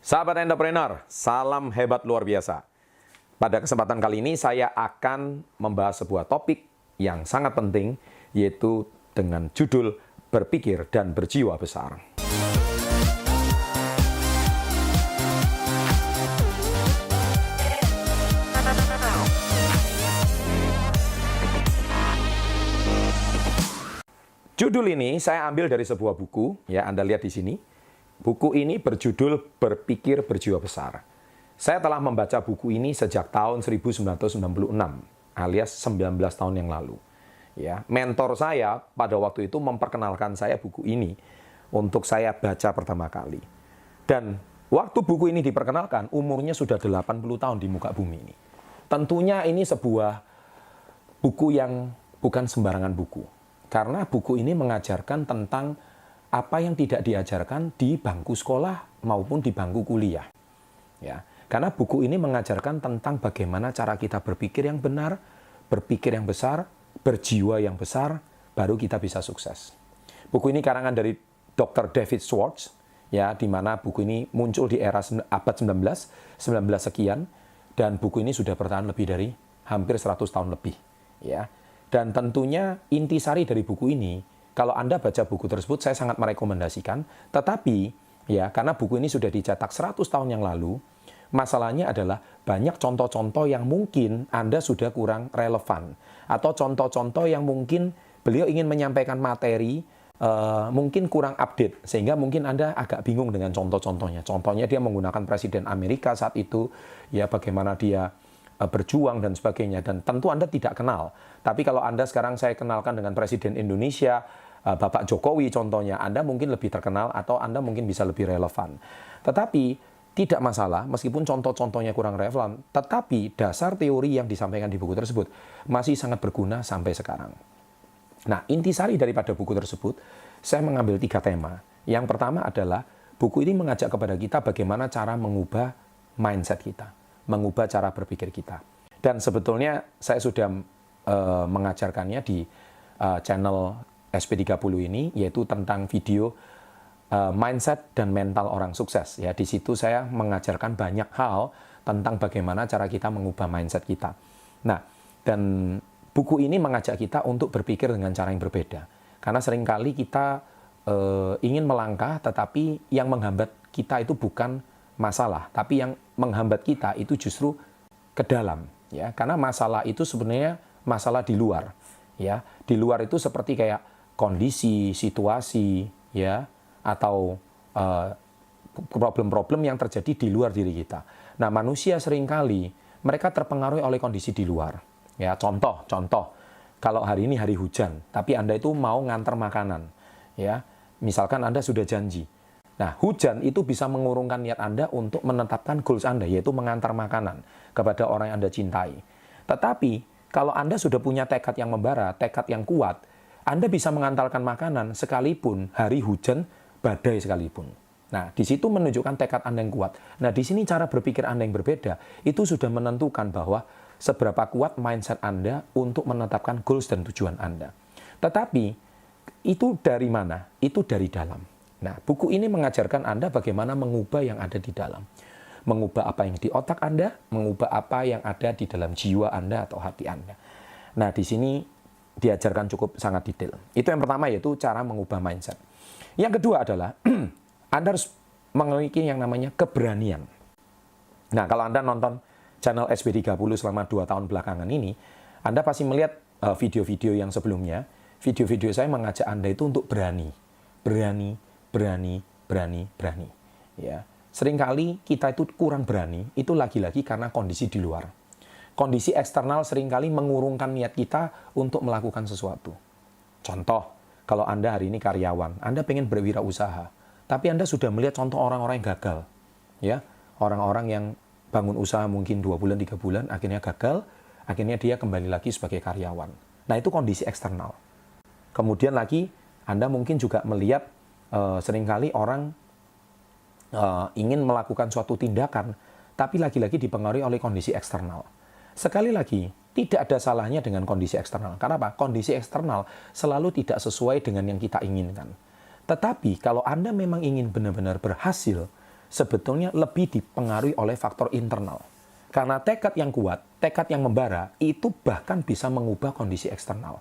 Sahabat entrepreneur, salam hebat luar biasa. Pada kesempatan kali ini saya akan membahas sebuah topik yang sangat penting, yaitu dengan judul Berpikir dan Berjiwa Besar. Judul ini saya ambil dari sebuah buku, ya Anda lihat di sini. Buku ini berjudul Berpikir Berjiwa Besar. Saya telah membaca buku ini sejak tahun 1996, alias 19 tahun yang lalu. Ya, mentor saya pada waktu itu memperkenalkan saya buku ini untuk saya baca pertama kali. Dan waktu buku ini diperkenalkan, umurnya sudah 80 tahun di muka bumi ini. Tentunya ini sebuah buku yang bukan sembarangan buku. Karena buku ini mengajarkan tentang apa yang tidak diajarkan di bangku sekolah maupun di bangku kuliah. Ya, karena buku ini mengajarkan tentang bagaimana cara kita berpikir yang benar, berpikir yang besar, berjiwa yang besar, baru kita bisa sukses. Buku ini karangan dari Dr. David Schwartz, ya, di mana buku ini muncul di era abad 19 sekian, dan buku ini sudah bertahan lebih dari hampir 100 tahun lebih. Ya. Dan tentunya intisari dari buku ini, kalau Anda baca buku tersebut, saya sangat merekomendasikan. Tetapi, ya, karena buku ini sudah dicetak 100 tahun yang lalu, masalahnya adalah banyak contoh-contoh yang mungkin Anda sudah kurang relevan. Atau contoh-contoh yang mungkin beliau ingin menyampaikan materi, mungkin kurang update. Sehingga mungkin Anda agak bingung dengan contoh-contohnya. Contohnya dia menggunakan Presiden Amerika saat itu, ya bagaimana dia berjuang dan sebagainya, dan tentu Anda tidak kenal. Tapi kalau Anda sekarang saya kenalkan dengan Presiden Indonesia, Bapak Jokowi contohnya, Anda mungkin lebih terkenal atau Anda mungkin bisa lebih relevan. Tetapi tidak masalah, meskipun contoh-contohnya kurang relevan, tetapi dasar teori yang disampaikan di buku tersebut masih sangat berguna sampai sekarang. Nah, intisari daripada buku tersebut, saya mengambil 3 tema. Yang pertama adalah, buku ini mengajak kepada kita bagaimana cara mengubah mindset kita, mengubah cara berpikir kita. Dan sebetulnya saya sudah mengajarkannya di channel SP30 ini, yaitu tentang video mindset dan mental orang sukses. Ya, di situ saya mengajarkan banyak hal tentang bagaimana cara kita mengubah mindset kita. Nah, dan buku ini mengajak kita untuk berpikir dengan cara yang berbeda. Karena seringkali kita ingin melangkah, tetapi yang menghambat kita itu bukan masalah, tapi yang menghambat kita itu justru ke dalam, ya. Karena masalah itu sebenarnya masalah di luar, ya. Di luar itu seperti kayak kondisi, situasi, ya, atau problem-problem yang terjadi di luar diri kita. Nah, manusia seringkali mereka terpengaruh oleh kondisi di luar. Ya, contoh, kalau hari ini hari hujan, tapi Anda itu mau ngantar makanan, ya. Misalkan Anda sudah janji. Nah, hujan itu bisa mengurungkan niat Anda untuk menetapkan goals Anda, yaitu mengantar makanan kepada orang yang Anda cintai. Tetapi, kalau Anda sudah punya tekad yang membara, tekad yang kuat, Anda bisa mengantarkan makanan sekalipun hari hujan, badai sekalipun. Nah, di situ menunjukkan tekad Anda yang kuat. Nah, di sini cara berpikir Anda yang berbeda, itu sudah menentukan bahwa seberapa kuat mindset Anda untuk menetapkan goals dan tujuan Anda. Tetapi, itu dari mana? Itu dari dalam. Nah, buku ini mengajarkan Anda bagaimana mengubah yang ada di dalam. Mengubah apa yang di otak Anda, mengubah apa yang ada di dalam jiwa Anda atau hati Anda. Nah, di sini diajarkan cukup sangat detail. Itu yang pertama, yaitu cara mengubah mindset. Yang kedua adalah, Anda harus memiliki yang namanya keberanian. Nah, kalau Anda nonton channel SP30 selama 2 tahun belakangan ini, Anda pasti melihat video-video yang sebelumnya. Video-video saya mengajak Anda itu untuk berani. Berani. Ya. Seringkali kita itu kurang berani, itu lagi-lagi karena kondisi di luar. Kondisi eksternal seringkali mengurungkan niat kita untuk melakukan sesuatu. Contoh, kalau Anda hari ini karyawan, Anda pengen berwirausaha, tapi Anda sudah melihat contoh orang-orang yang gagal. Ya, orang-orang yang bangun usaha mungkin 2 bulan, 3 bulan, akhirnya gagal, akhirnya dia kembali lagi sebagai karyawan. Nah, itu kondisi eksternal. Kemudian lagi, Anda mungkin juga melihat seringkali orang ingin melakukan suatu tindakan, tapi lagi-lagi dipengaruhi oleh kondisi eksternal. Sekali lagi, tidak ada salahnya dengan kondisi eksternal. Karena apa? Kondisi eksternal selalu tidak sesuai dengan yang kita inginkan. Tetapi, kalau Anda memang ingin benar-benar berhasil, sebetulnya lebih dipengaruhi oleh faktor internal. Karena tekad yang kuat, tekad yang membara, itu bahkan bisa mengubah kondisi eksternal.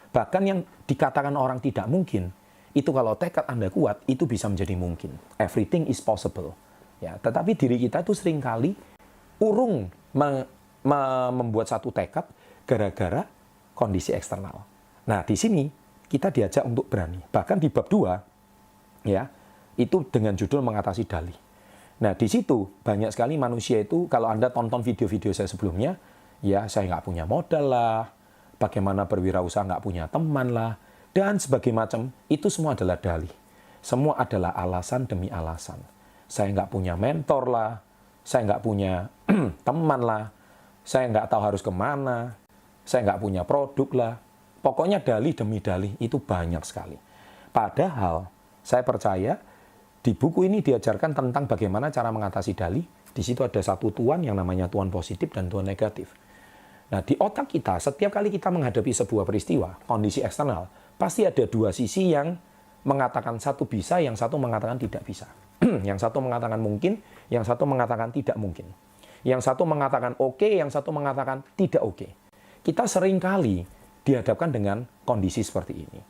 Bahkan yang dikatakan orang tidak mungkin, itu kalau tekad Anda kuat, itu bisa menjadi mungkin. Everything is possible. Ya, tetapi diri kita itu seringkali urung membuat satu tekad gara-gara kondisi eksternal. Nah, di sini kita diajak untuk berani. Bahkan di bab 2, ya, itu dengan judul mengatasi dalih. Nah, di situ banyak sekali manusia itu, kalau Anda tonton video-video saya sebelumnya, ya saya nggak punya modal lah, bagaimana berwirausaha nggak punya teman lah, dan sebagainya macam, itu semua adalah dalih. Semua adalah alasan demi alasan. Saya nggak punya mentor lah, saya nggak punya teman lah, saya nggak tahu harus kemana, saya nggak punya produk lah. Pokoknya dalih demi dalih itu banyak sekali. Padahal saya percaya di buku ini diajarkan tentang bagaimana cara mengatasi dalih. Di situ ada satu tuan yang namanya tuan positif dan tuan negatif. Nah, di otak kita, setiap kali kita menghadapi sebuah peristiwa, kondisi eksternal, pasti ada dua sisi yang mengatakan satu bisa, yang satu mengatakan tidak bisa. Yang satu mengatakan mungkin, yang satu mengatakan tidak mungkin. Yang satu mengatakan oke, yang satu mengatakan tidak oke. Kita seringkali dihadapkan dengan kondisi seperti ini.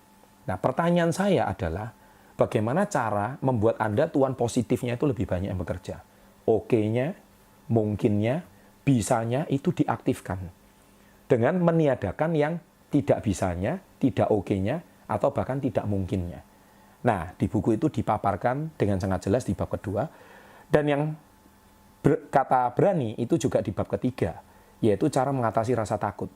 Nah, pertanyaan saya adalah, bagaimana cara membuat Anda tuan positifnya itu lebih banyak yang bekerja? Oke-nya, mungkinnya, bisanya itu diaktifkan. Dengan meniadakan yang tidak bisanya, tidak oke-nya, atau bahkan tidak mungkinnya. Nah, di buku itu dipaparkan dengan sangat jelas di bab kedua. Dan yang kata berani itu juga di bab ketiga, yaitu cara mengatasi rasa takut.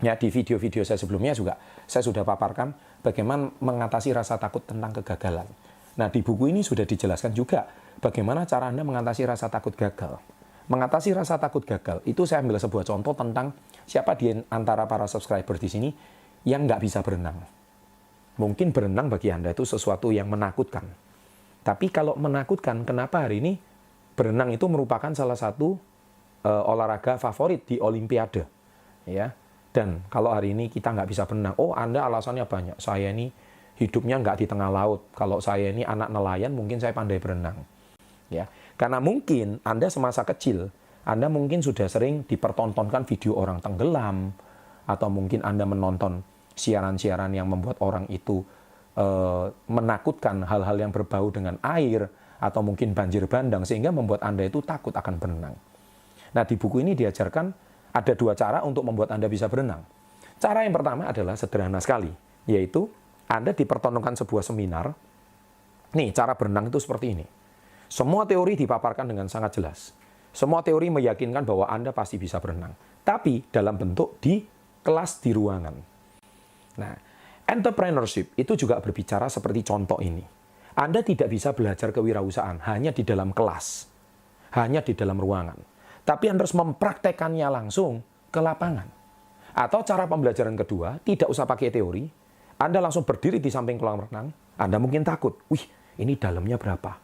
Ya, di video-video saya sebelumnya juga saya sudah paparkan bagaimana mengatasi rasa takut tentang kegagalan. Nah, di buku ini sudah dijelaskan juga bagaimana cara Anda mengatasi rasa takut gagal. Mengatasi rasa takut gagal, itu saya ambil sebuah contoh tentang siapa di antara para subscriber di sini yang nggak bisa berenang. Mungkin berenang bagi Anda itu sesuatu yang menakutkan. Tapi kalau menakutkan, kenapa hari ini berenang itu merupakan salah satu olahraga favorit di Olimpiade. Ya. Dan kalau hari ini kita nggak bisa berenang, oh Anda alasannya banyak. Saya ini hidupnya nggak di tengah laut. Kalau saya ini anak nelayan, mungkin saya pandai berenang. Ya, karena mungkin Anda semasa kecil, Anda mungkin sudah sering dipertontonkan video orang tenggelam, atau mungkin Anda menonton siaran-siaran yang membuat orang itu menakutkan hal-hal yang berbau dengan air, atau mungkin banjir bandang, sehingga membuat Anda itu takut akan berenang. Nah, di buku ini diajarkan ada dua cara untuk membuat Anda bisa berenang. Cara yang pertama adalah sederhana sekali, yaitu Anda dipertontonkan sebuah seminar. Nih, cara berenang itu seperti ini. Semua teori dipaparkan dengan sangat jelas. Semua teori meyakinkan bahwa Anda pasti bisa berenang. Tapi dalam bentuk di kelas di ruangan. Nah, entrepreneurship itu juga berbicara seperti contoh ini. Anda tidak bisa belajar kewirausahaan hanya di dalam kelas, hanya di dalam ruangan. Tapi Anda harus mempraktekannya langsung ke lapangan. Atau cara pembelajaran kedua, tidak usah pakai teori. Anda langsung berdiri di samping kolam renang. Anda mungkin takut, wih ini dalamnya berapa?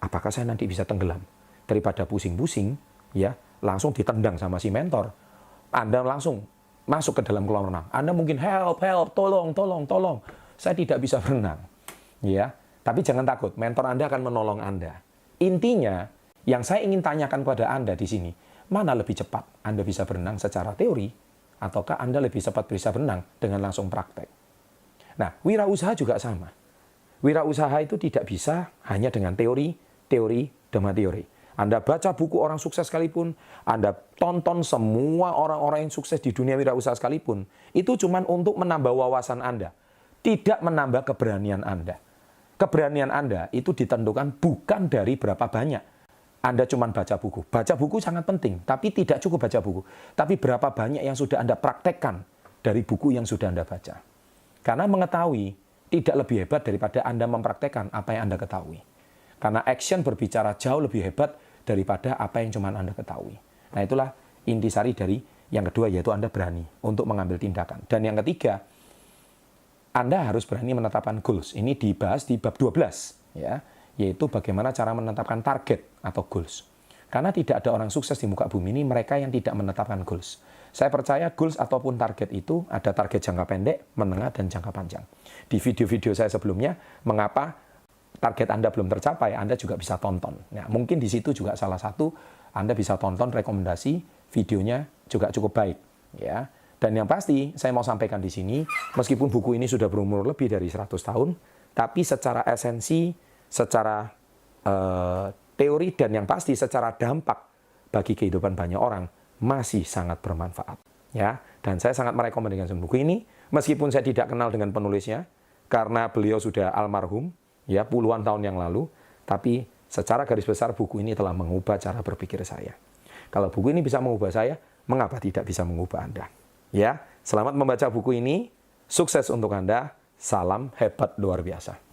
Apakah saya nanti bisa tenggelam? Daripada pusing-pusing, ya langsung ditendang sama si mentor. Anda langsung masuk ke dalam kolam renang. Anda mungkin help, tolong. Saya tidak bisa berenang. Ya, tapi jangan takut, mentor Anda akan menolong Anda. Intinya, yang saya ingin tanyakan kepada Anda di sini, mana lebih cepat Anda bisa berenang secara teori, ataukah Anda lebih cepat bisa berenang dengan langsung praktek? Nah, wirausaha juga sama. Wirausaha itu tidak bisa hanya dengan teori demi teori. Anda baca buku orang sukses sekalipun, Anda tonton semua orang-orang yang sukses di dunia wirausaha sekalipun, itu cuma untuk menambah wawasan Anda, tidak menambah keberanian Anda. Keberanian Anda itu ditentukan bukan dari berapa banyak Anda cuma baca buku. Baca buku sangat penting, tapi tidak cukup baca buku. Tapi berapa banyak yang sudah Anda praktekkan dari buku yang sudah Anda baca. Karena mengetahui tidak lebih hebat daripada Anda mempraktekkan apa yang Anda ketahui. Karena action berbicara jauh lebih hebat daripada apa yang cuma Anda ketahui. Nah, itulah intisari dari yang kedua, yaitu Anda berani untuk mengambil tindakan. Dan yang ketiga, Anda harus berani menetapkan goals. Ini dibahas di bab 12, ya. Yaitu bagaimana cara menetapkan target atau goals. Karena tidak ada orang sukses di muka bumi ini mereka yang tidak menetapkan goals. Saya percaya goals ataupun target itu ada target jangka pendek, menengah, dan jangka panjang. Di video-video saya sebelumnya, mengapa target Anda belum tercapai, Anda juga bisa tonton. Nah, mungkin di situ juga salah satu Anda bisa tonton rekomendasi videonya juga cukup baik, ya. Dan yang pasti saya mau sampaikan di sini, meskipun buku ini sudah berumur lebih dari 100 tahun, tapi secara esensi, secara teori dan yang pasti secara dampak bagi kehidupan banyak orang masih sangat bermanfaat, ya. Dan saya sangat merekomendasikan buku ini, meskipun saya tidak kenal dengan penulisnya karena beliau sudah almarhum, ya, puluhan tahun yang lalu, tapi secara garis besar buku ini telah mengubah cara berpikir saya. Kalau buku ini bisa mengubah saya, mengapa tidak bisa mengubah Anda? Ya, selamat membaca buku ini, sukses untuk Anda, salam hebat luar biasa.